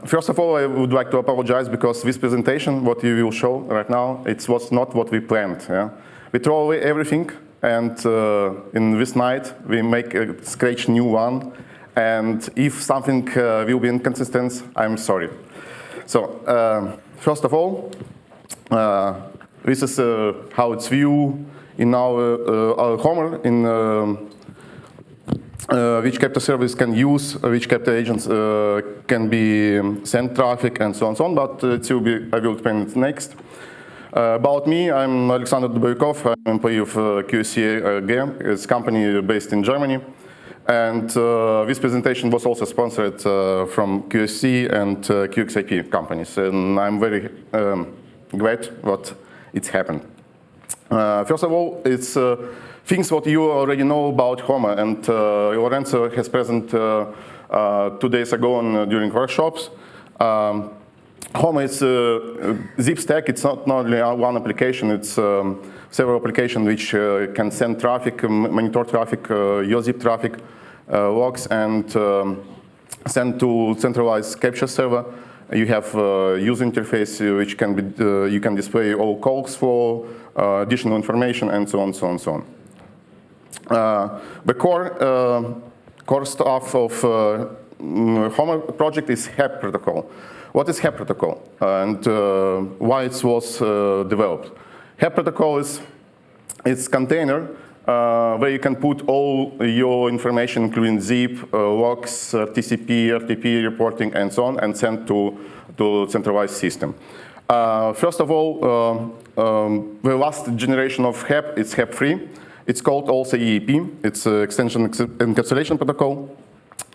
First of all, I would like to apologize because this presentation, what you will show right now, it was not what we planned. Yeah? We throw away everything, and in this night, we make a scratch new one. And if something will be inconsistent, I'm sorry. So, first of all, this is how it's viewed in our Homer, in which Capture service can use, which Capture agents can be send traffic, and so on and so on, but I will explain it next. About me, I'm Alexander Dubaykov. I'm an employee of QSC again. It's a company based in Germany. And this presentation was also sponsored from QSC and QXIP companies. And I'm very glad that it's happened. First of all, it's things what you already know about Homer, and Lorenzo has presented 2 days ago during workshops. Homer is a zip stack. It's not only one application, it's several applications which can send traffic, monitor traffic, your zip traffic, logs, and send to centralized capture server. You have user interface which can be, you can display all calls for additional information, and so on, so on, so on. The core stuff of Homer project is HEP protocol. What is HEP protocol and why it was developed? HEP protocol is it's container where you can put all your information, including zip, logs, TCP, RTP reporting, and so on, and send to centralized system. First of all, the last generation of HEP is HEP3. It's called also EAP. It's Extension Encapsulation Protocol.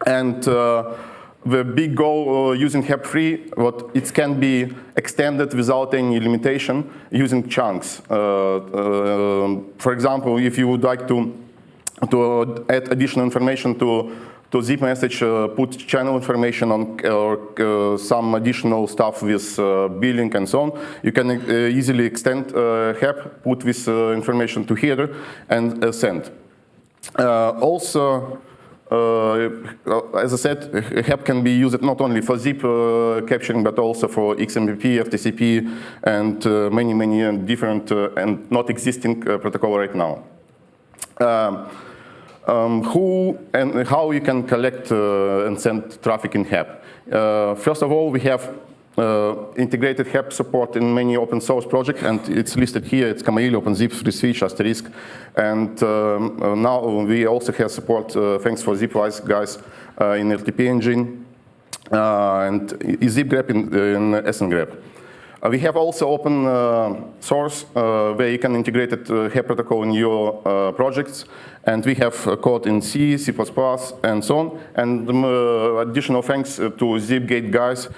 And the big goal using HEP3, what it can be extended without any limitation using chunks. For example, if you would like to add additional information to zip message, put channel information on, or some additional stuff with billing and so on, you can easily extend HEP, put this information to header, and send. Also, as I said, HEP can be used not only for zip capturing, but also for XMPP, FTCP, and many different and not existing protocol right now. Who and how you can collect and send traffic in HEP. First of all, we have integrated HEP support in many open source projects, and it's listed here. It's Kamailio, OpenZip, FreeSwitch, Asterisk, and now we also have support, thanks for Zipwise guys, in RTP engine, and ZipGrep in SNGrep. We have also open source where you can integrate HEP protocol in your projects, and we have code in C, C++, and so on. And additional thanks to ZipGate guys,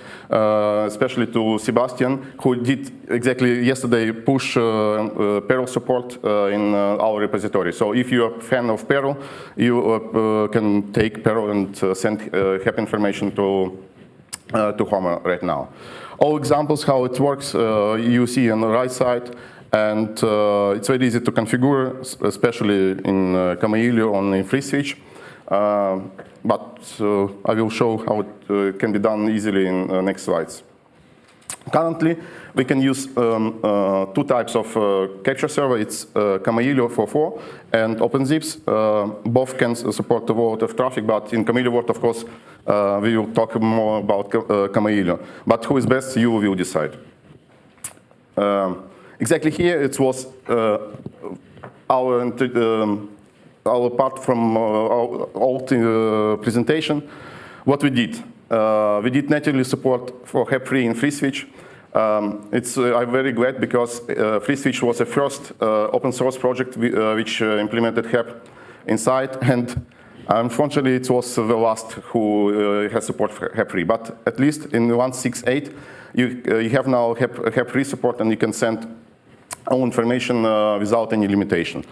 especially to Sebastian, who did exactly yesterday push Perl support in our repository. So if you're a fan of Perl, you can take Perl and send HEP information to Homer right now. All examples how it works you see on the right side, and it's very easy to configure, especially in Kamailio on the FreeSwitch. But I will show how it can be done easily in the next slides. Currently, we can use two types of capture server. It's Kamailio 4.4 and OpenZips. Both can support the world of traffic, but in Kamailio world, of course, we will talk more about Kamailio. But who is best, you will decide. Exactly here, it was our part from our old presentation. What we did natively support for HEP3 in FreeSwitch. I'm very glad because FreeSwitch was the first open source project which implemented HEP inside, and unfortunately it was the last who has support for HEP3. But at least in 1.6.8 you have now HEP3 support, and you can send all information without any limitation.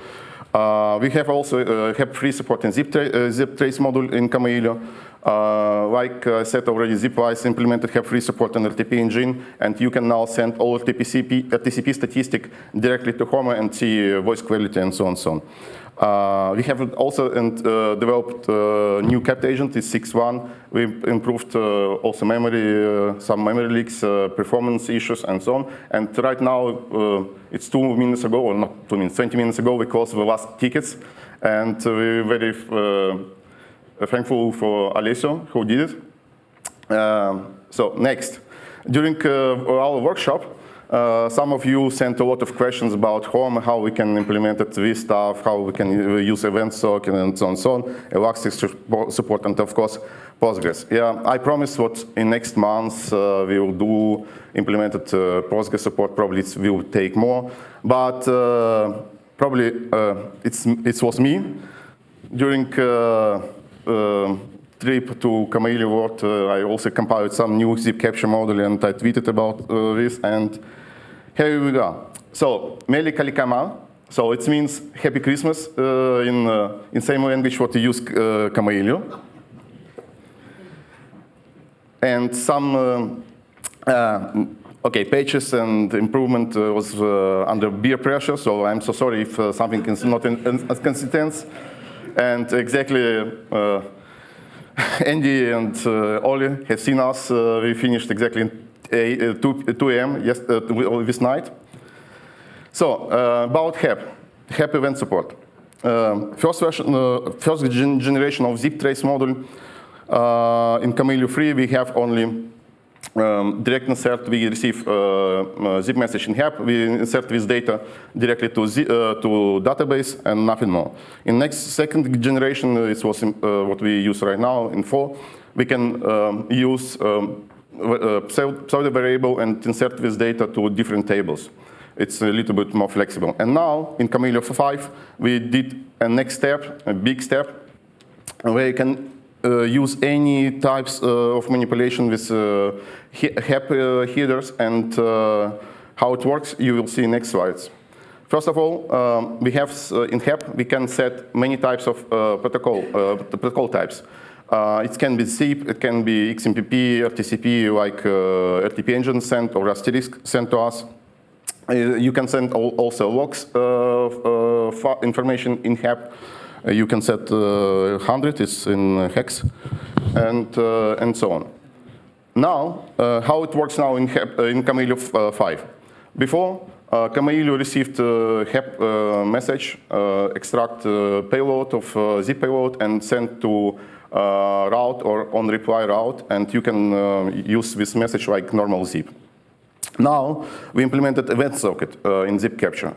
We have also HEP3 support in ZipTrace module in Kamailio. Like I said already, Zipwise implemented HEP3 support on RTP engine, and you can now send all TCP statistic directly to Homer and see voice quality and so on and so We have also developed new capped agent, it's 6.1. We improved also memory, some memory leaks, performance issues, and so on. And right now, it's 2 minutes ago, or not 2 minutes, 20 minutes ago, we closed the last tickets. And we're very thankful for Alessio, who did it. So next, during our workshop, some of you sent a lot of questions about Home, how we can implement this stuff, how we can use event socket, and so on, Elastic support, and of course, Postgres. Yeah, I promise what in next month we will do implemented Postgres support. Probably it will take more, but probably it was me during trip to Kamailio world. I also compiled some new Sipcapture model, and I tweeted about this. And here we go. So, Meli Kalikama. So it means Happy Christmas in same language what you use Kamailio. And some pages and improvement was under beer pressure. So I'm so sorry if something is not as consistent. And exactly. Andy and Oli have seen us. We finished exactly 2 a.m. This night. So about HAP event support. First generation of zip trace model in Kamailio 3. We have only direct insert. We receive zip message in HAP. We insert this data directly to database and nothing more. In second generation, it was what we use right now in 4. We can use pseudo variable and insert this data to different tables. It's a little bit more flexible. And now in Kamailio 5, we did a next step, a big step, where you can use any types of manipulation with HAP headers, and how it works you will see in next slides. First of all, we have in HAP we can set many types of protocol types. It can be zip, it can be XMPP, RTCP, like RTP engine sent or asterisk sent to us. You can send also logs information in HAP. You can set 100, it's in hex, and so on. Now, how it works now in Kamailio 5. Before, Kamailio received HAP message, extract payload of zip payload, and send to route or on reply route, and you can use this message like normal zip. Now, we implemented event socket in Sipcapture.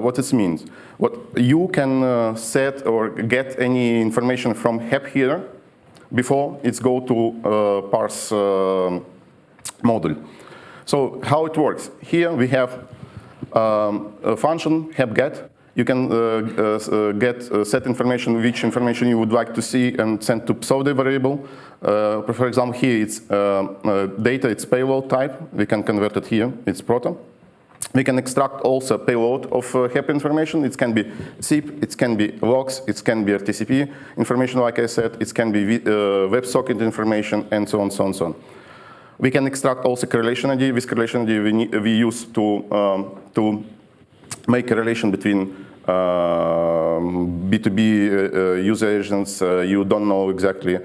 What it means? What you can set or get any information from HAP here before it's go to parse module. So how it works? Here we have a function HAPGet. You can set information, which information you would like to see, and send to pseudo variable. For example, here it's data, it's payload type. We can convert it here, it's proto. We can extract also payload of HAP information. It can be zip, it can be logs, it can be RTCP information, like I said, it can be WebSocket information, and so on, so on, so on. We can extract also correlation ID. This correlation ID we use to make a relation between B2B user agents. You don't know exactly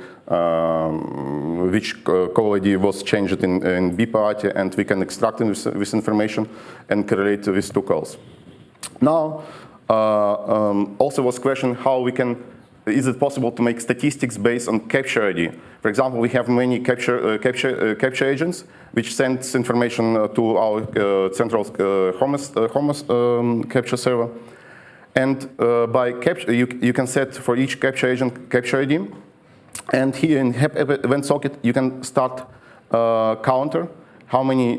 which call ID was changed in B party, and we can extract this information and correlate these two calls. Now, also was question how we can, is it possible to make statistics based on capture ID? For example, we have many capture agents which sends information to our central Homos capture server. And by capture, you can set for each capture agent capture ID. And here in HAP event socket, you can start counter how many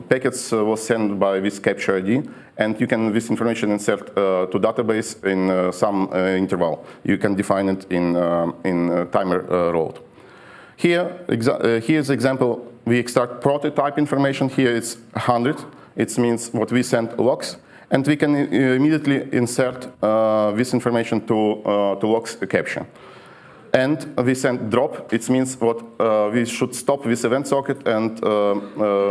packets was sent by this capture ID. And you can this information insert to database in some interval. You can define it in timer road. Here's example. We extract prototype information. Here it's 100. It means what we send logs. And we can immediately insert this information to logs capture. And we send drop. It means what we should stop this event socket, and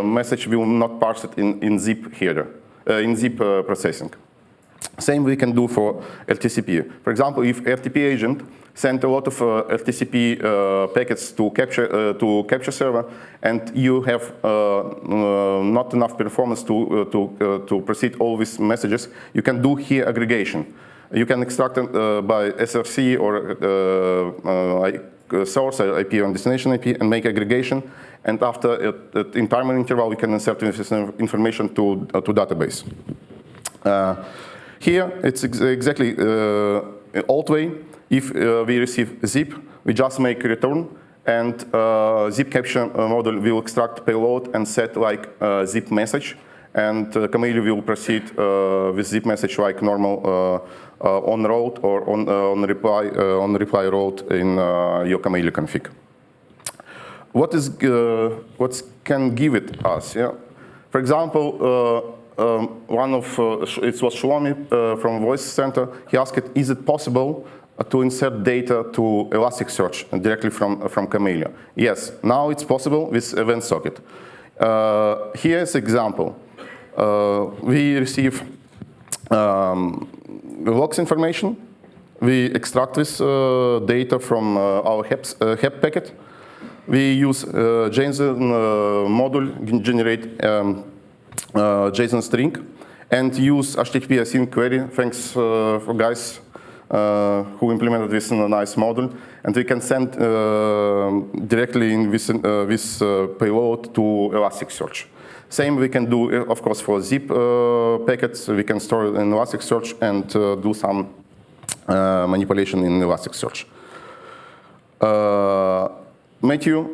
message will not parse it in zip header, in zip processing. Same we can do for RTCP. For example, if RTP agent sent a lot of RTCP packets to capture server, and you have not enough performance to proceed all these messages, you can do here aggregation. You can extract by SRC or source IP and destination IP and make aggregation. And after in timer interval, we can insert this information to database. Here, it's exactly old way. If we receive zip, we just make a return, and Sipcapture model will extract payload and set like a zip message, and Kamailio will proceed with zip message like normal on route or on reply route in your Kamailio config. What can give it us? Yeah? For example, it was Shlomi from Voice Center. He asked, is it possible to insert data to Elasticsearch directly from Kamailio? Yes, now it's possible with event socket. Here's an example. We receive logs information. We extract this data from our HEP packet. We use JSON module, generate JSON string, and use HTTP async query. Thanks for guys who implemented this in a nice model. And we can send directly in this payload to Elasticsearch. Same we can do, of course, for zip packets. We can store it in Elasticsearch and do some manipulation in Elasticsearch. Matthew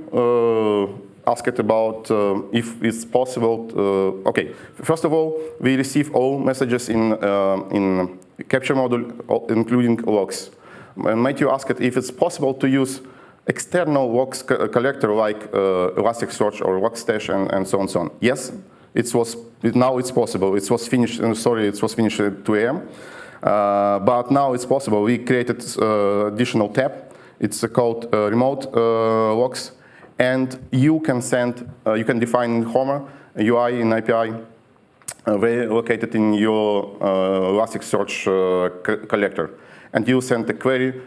asked about if it's possible. Okay, first of all, we receive all messages in capture module, including logs. And Matthew asked if it's possible to use external logs collector like Elasticsearch or Logstash and so on and so on. Yes, now it's possible. It was finished. Sorry, it was finished at 2 a.m. But now it's possible. We created additional tab. It's called remote logs, and you can define in Homer UI in API located in your Elasticsearch collector, and you send a query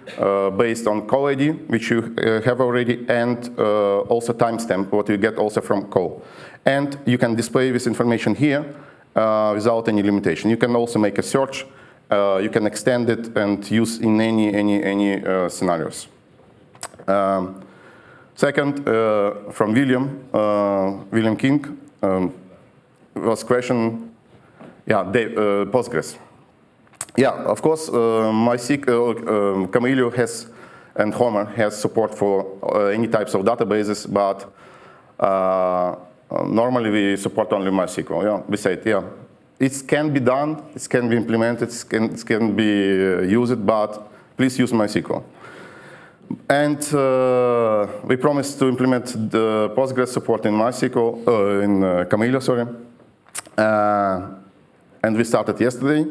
based on call ID, which you have already, and also timestamp, what you get also from call, and you can display this information here without any limitation. You can also make a search. You can extend it and use in any scenarios. Second, from William King, was question, Postgres. Yeah, of course, Kamailio has and Homer has support for any types of databases, but normally we support only MySQL. Yeah, we said, yeah, it can be done, it can be implemented, it can be used, but please use MySQL. And we promised to implement the Postgres support in MySQL, in Kamailio, sorry. And we started yesterday,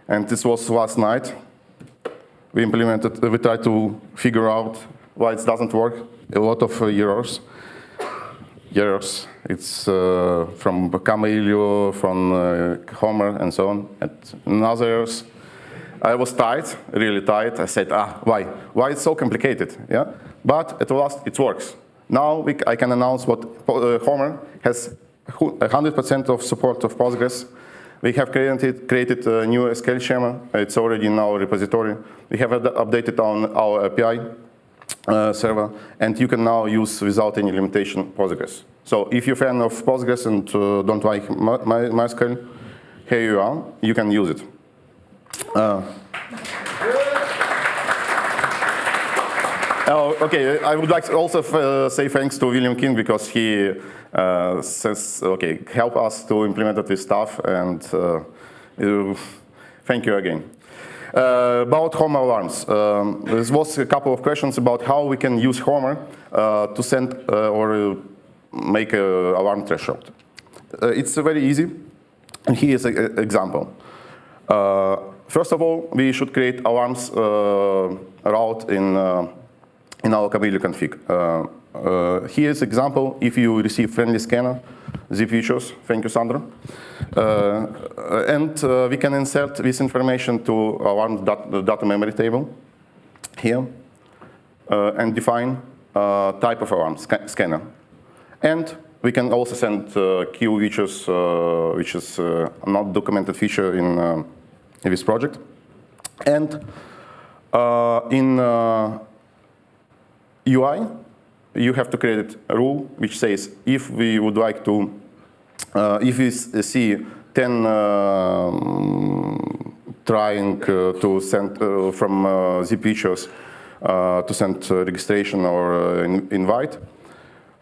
and this was last night. We tried to figure out why it doesn't work. A lot of errors. It's from Kamailio, from Homer, and so on, and other errors. I was tired, really tired. I said, why? Why it's so complicated? Yeah, but at last it works. Now I can announce what Homer has 100% of support of Postgres. We have created a new SQL schema. It's already in our repository. We have updated on our API server, and you can now use without any limitation Postgres. So if you're a fan of Postgres and don't like MySQL, here you are. You can use it. Okay, I would like to also say thanks to William King, because he says, okay, help us to implement this stuff, and thank you again. About Homer alarms, there was a couple of questions about how we can use Homer to send or make an alarm threshold. It's very easy, and here is an example. First of all, we should create alarms route in our Kamailio config. Here's example. If you receive friendly scanner, zip features, thank you, Sandra. We can insert this information to our data memory table here and define type of alarm, scanner. And we can also send queue, which is not documented feature in this project. And in UI, you have to create a rule which says if we would like to, if we see 10 trying to send from zip features to send registration or invite,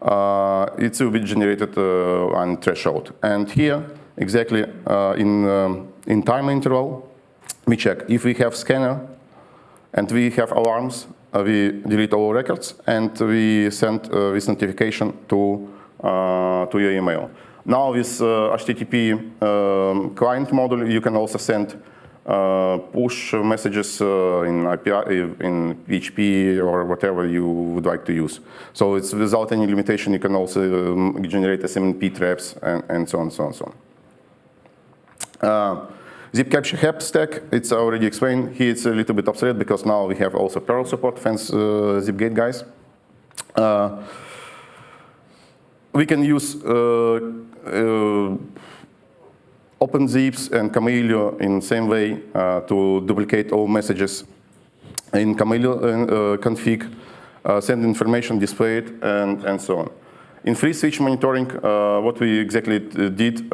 it will be generated on threshold. And here, exactly in time interval, we check if we have scanner and we have alarms, we delete all records and we send this notification to your email. Now with HTTP client model, you can also send push messages in API, in PHP or whatever you would like to use. So it's without any limitation. You can also generate SMNP traps and so on, so on, so on. Sipcapture HEP stack, it's already explained. Here it's a little bit obsolete because now we have also Perl support, thanks Zipgate guys. We can use OpenZips and Kamailio in the same way to duplicate all messages in Kamailio config, send information, display it, and so on. In free switch monitoring, what we exactly did,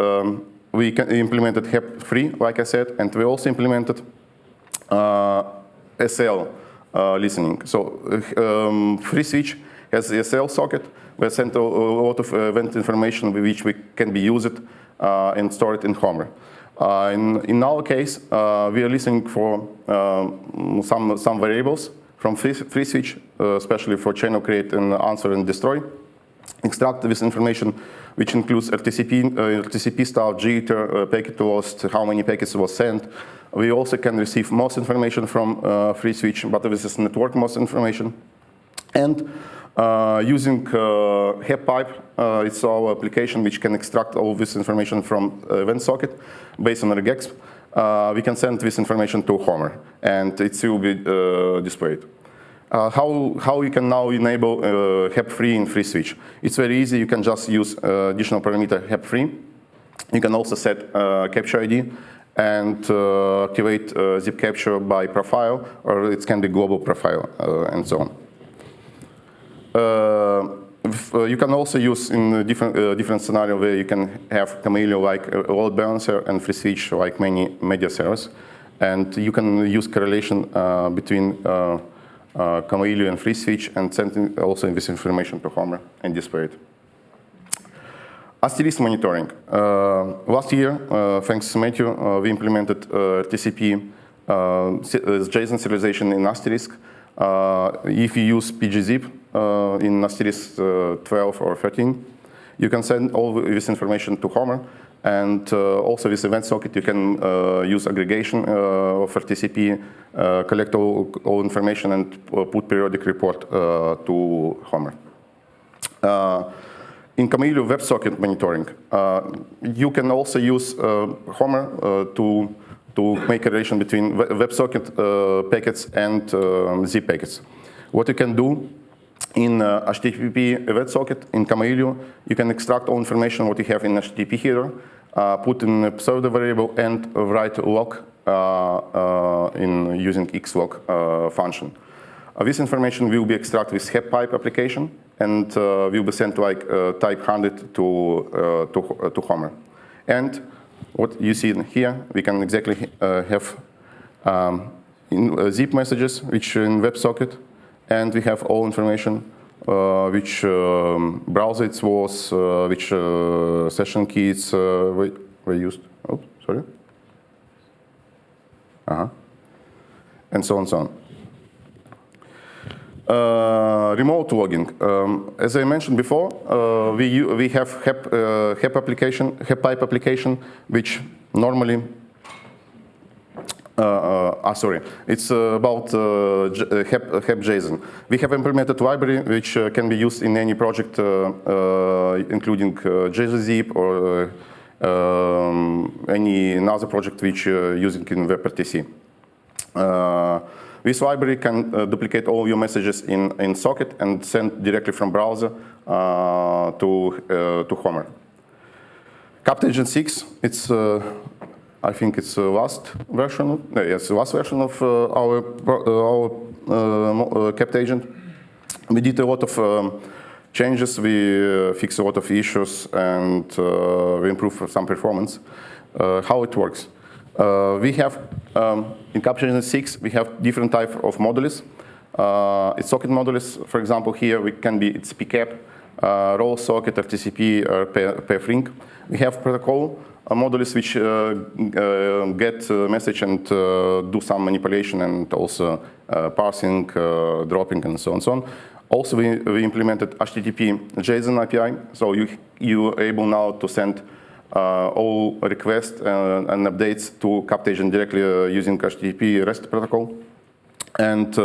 we implemented HEP3, like I said, and we also implemented SL listening. So free switch has the SL socket. We sent a lot of event information which we can be used and store it in Homer. In our case, we are listening for some variables from free switch, especially for channel create and answer and destroy. Extract this information, which includes RTCP style, jitter, packet lost, how many packets was sent. We also can receive most information from free switch, but this is network most information. And using HEP pipe, it's our application which can extract all this information from event socket based on regex. We can send this information to Homer, and it will be displayed. How you can now enable HEP3 in free switch? It's very easy. You can just use additional parameter HEP3. You can also set capture ID and activate zip capture by profile, or it can be global profile, and so on. You can also use in different scenario where you can have Kamailio like a load balancer and free switch like many media servers, and you can use correlation between Kamailio and free switch and send also this information to Homer and display it. Asterisk monitoring. Last year, thanks to Matthew, we implemented TCP JSON serialization in Asterisk. If you use PGZip in Asterisk 12 or 13, you can send all this information to Homer. And also with event socket, you can use aggregation of RTCP, collect all information, and put periodic report to Homer. In Kamailio WebSocket monitoring, you can also use Homer to make a relation between WebSocket packets and zip packets. What you can do in HTTP event socket in Kamailio, you can extract all information what you have in HTTP header, put in a pseudo variable, and write log in using xlog function. This information will be extracted with HEP pipe application and will be sent like type 100 to Homer. And what you see here, we can exactly have zip messages which are in WebSocket, and we have all information which browser it was, which session keys were used. Oh, sorry. And so on, so on. Remote logging. As I mentioned before, we have HEP pipe application, which normally. Sorry, it's about HEP JSON. We have implemented library which can be used in any project, including JSON-zip or any another project which using in WebRTC. This library can duplicate all your messages in socket and send directly from browser to Homer. CaptageN 6, it's I think it's the last version. Yes, the last version of our CaptageN. We did a lot of changes. We fixed a lot of issues and we improved some performance. How it works? We have in CaptageN 6 we have different type of modules. It's socket modules. For example, here we can be it's PCAP, roll socket, RTCP, or PFRing. We have protocol modules which get message and do some manipulation and also parsing, dropping, and so on and so on. Also, we implemented HTTP JSON API, so you are able now to send all requests and updates to CaptageN directly using HTTP REST protocol. And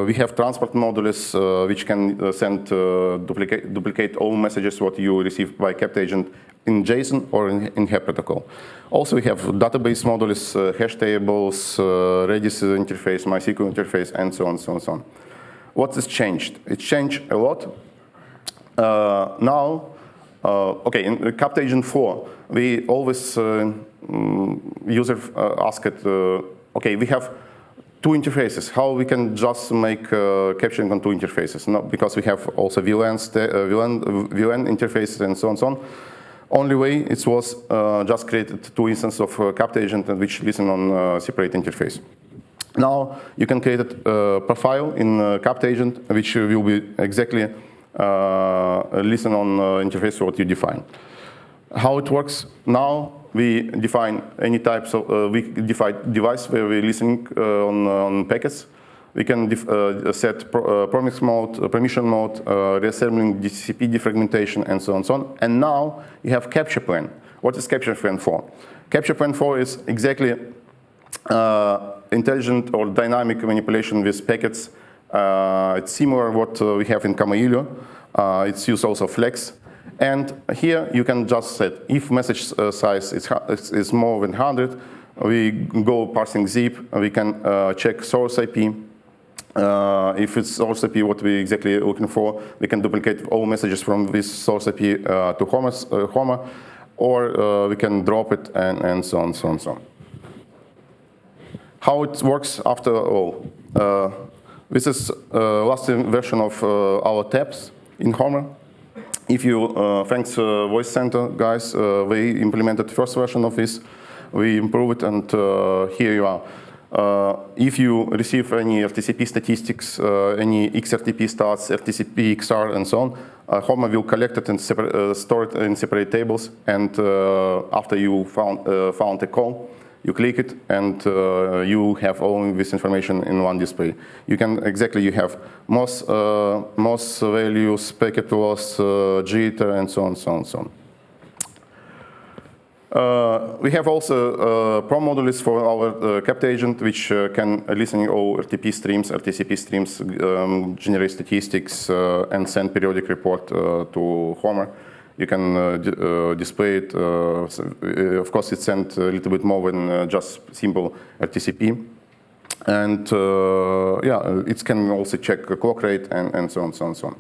we have transport modules which can send duplicate all messages what you receive by CaptageN in JSON or in HEP protocol. Also, we have database modules, hash tables, Redis interface, MySQL interface, and so on, so on, so on. What has changed? It changed a lot. Now, okay, in CaptageN 4, we always user asked, okay, we have two interfaces. How we can just make capturing on two interfaces? No, because we have also VLAN interfaces and so on, so on. Only way it was just created two instances of CaptageN which listen on separate interface. Now you can create a profile in CaptageN which will be exactly listen on interface what you define. How it works now? We define any types of we define device where we're listening on packets. We can set permission mode, reassembling DCP defragmentation, and so on and so on. And now you have capture plan. What is capture plan for? Capture plan for is exactly intelligent or dynamic manipulation with packets. It's similar to what we have in Kamailio. It's used also Flex. And here you can just set if message size is more than 100, we go parsing zip. We can check source IP. If it's source IP, what we exactly looking for, we can duplicate all messages from this source IP to Homer, or we can drop it and so on, so on, so on. How it works after all? This is last version of our tabs in Homer. If you, thanks Voice Center guys, we implemented the first version of this. We improved it, and here you are. If you receive any RTCP statistics, any XRTP stats, RTCP XR, and so on, Homer will collect it and store it in separate tables. And after you found a call, you click it, and you have all this information in one display. You can you have MOS values, packet loss, jitter, and so on, so on, so on. We have also Pro modules for our CaptageN, which can listen all RTP streams, RTCP streams, generate statistics, and send periodic report to Homer. You can display it. Of course, it sends a little bit more than just simple RTCP. And yeah, it can also check clock rate and so on, so on, so on.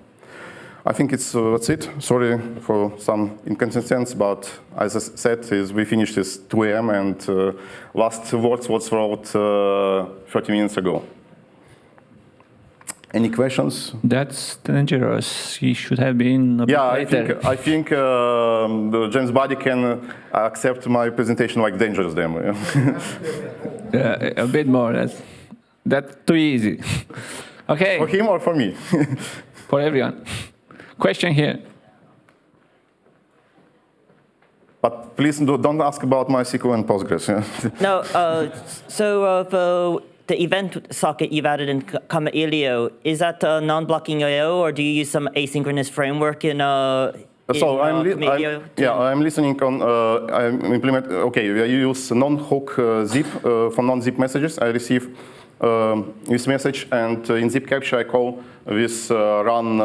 I think that's it. Sorry for some inconsistencies, but as I said, we finished this 2 a.m. and last words was wrote 30 minutes ago. Any questions? That's dangerous. He should have been a bit later. I think James Buddy can accept my presentation like dangerous demo. Yeah, a bit more. That's too easy. Okay. For him or for me? For everyone. Question here. But please don't ask about MySQL and Postgres. No, so the event socket you've added in Kamailio, is that non-blocking I/O, or do you use some asynchronous framework in Kamailio? I'm listening on, I use non-hook zip for non-zip messages. I receive this message, and in Sipcapture I call this run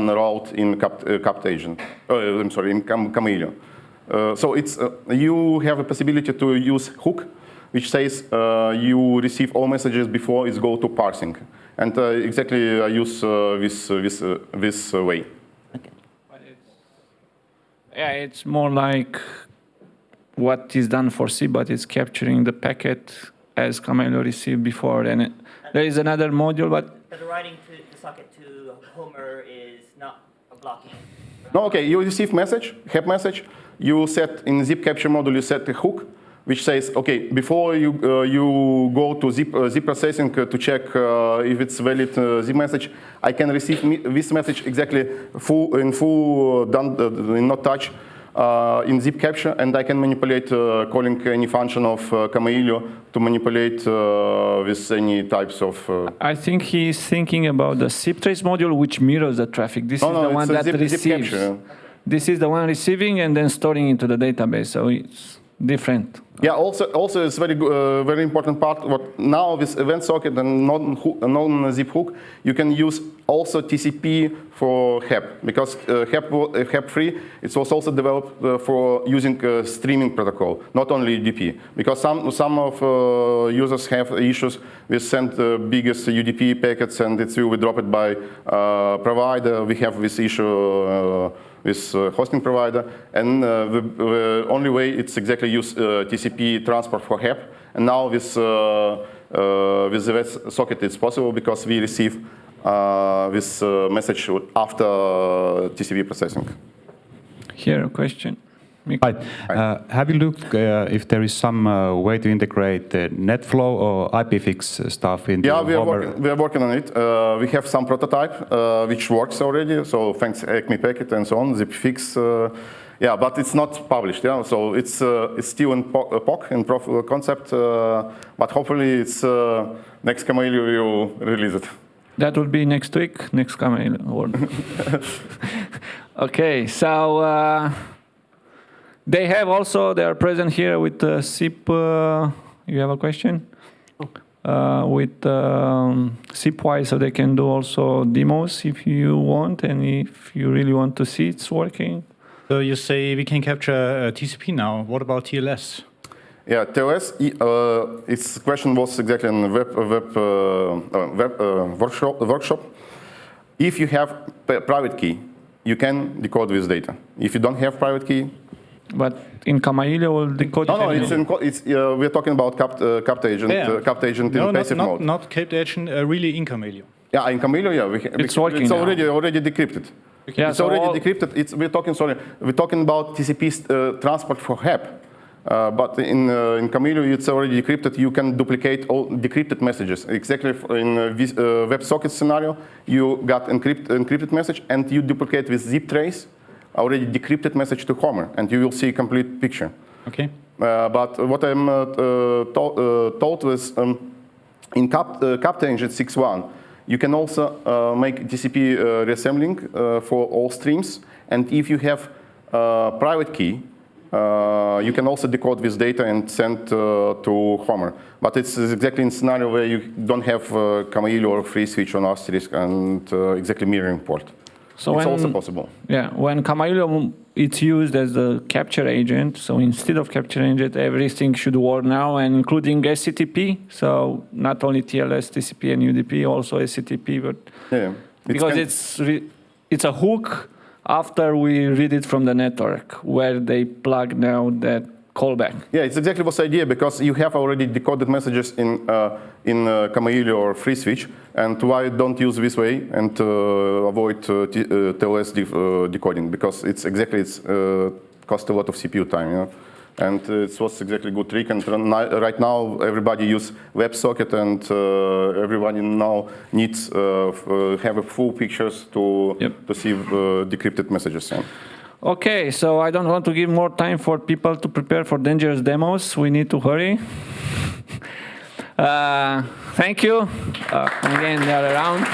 route in capt agent. I'm sorry, in Kamailio. So it's you have a possibility to use hook, which says you receive all messages before it go to parsing, and exactly I use this way. Okay. But it's more like what is done for C, but it's capturing the packet as Kamailio received before. And there is another module, but the writing to the socket to Homer is not a blocking. No, okay, you receive message, help message. You set in Sipcapture module, you set a hook, which says, okay, before you go to zip processing to check if it's valid zip message, I can receive this message exactly in full, in not touch, in Sipcapture, and I can manipulate calling any function of Kamailio to manipulate with any types of. I think he's thinking about the Siptrace module, which mirrors the traffic. This is the one that receives. This is the one receiving and then storing into the database. So it's different. Yeah. Also, it's very important part. What now with event socket and non-zip hook, you can use also TCP for HEP, because HEP3 it was also developed for using streaming protocol, not only UDP. Because some of users have issues with send the biggest UDP packets and it will be dropped by provider. We have this issue with hosting provider, and the only way it's exactly use TCP transport for HEP. And now with the socket it's possible because we receive this message after TCP processing. Here, a question. Hi. Have you looked if there is some way to integrate NetFlow or IPFix stuff into Homer? We are working on it. We have some prototype which works already. So thanks Acme Packet and so on, ZipFix. Yeah, but it's not published. Yeah, so it's still in POC, in proof of concept. But hopefully, it's next Kamailio will release it. That will be next week, next Kamailio. Okay, so. They are present here with SIP. You have a question? With SIP-wise, so they can do also demos if you want, and if you really want to see it's working. So you say we can capture TCP now. What about TLS? Yeah, TLS. Its question was exactly in the workshop. If you have private key, you can decode this data. If you don't have private key. But in Kamailio, will decode. No, we're talking about capt agent, capt agent in passive mode. Not capt agent, really in Kamailio. Yeah, in Kamailio, it's working. It's already decrypted. Yeah, it's already decrypted. We're talking about TCP transport for HEP. But in Kamailio, it's already decrypted. You can duplicate all decrypted messages. Exactly in this WebSocket scenario, you got encrypted message, and you duplicate with zip trace already decrypted message to Homer, and you will see a complete picture. Okay. But what I'm told was in capt agent 6.1, you can also make TCP reassembling for all streams, and if you have private key, you can also decode this data and send to Homer. But it's exactly in a scenario where you don't have Kamailio or free switch on asterisk and exactly mirroring port. So it's also possible. Yeah, when Kamailio it's used as a capture agent, so instead of capture agent, everything should work now, and including SCTP. So not only TLS, TCP, and UDP, also SCTP. But yeah, because it's a hook after we read it from the network, where they plug now that callback. Yeah, it's exactly what's the idea, because you have already decoded messages in Kamailio or free switch, and why don't use this way and avoid TLS decoding, because it's costs a lot of CPU time, you know? And it was exactly a good trick. And right now, everybody use WebSocket, and everybody now needs have a full pictures to see decrypted messages. Yeah. Okay, so I don't want to give more time for people to prepare for dangerous demos. We need to hurry. Thank you. Again, they are around.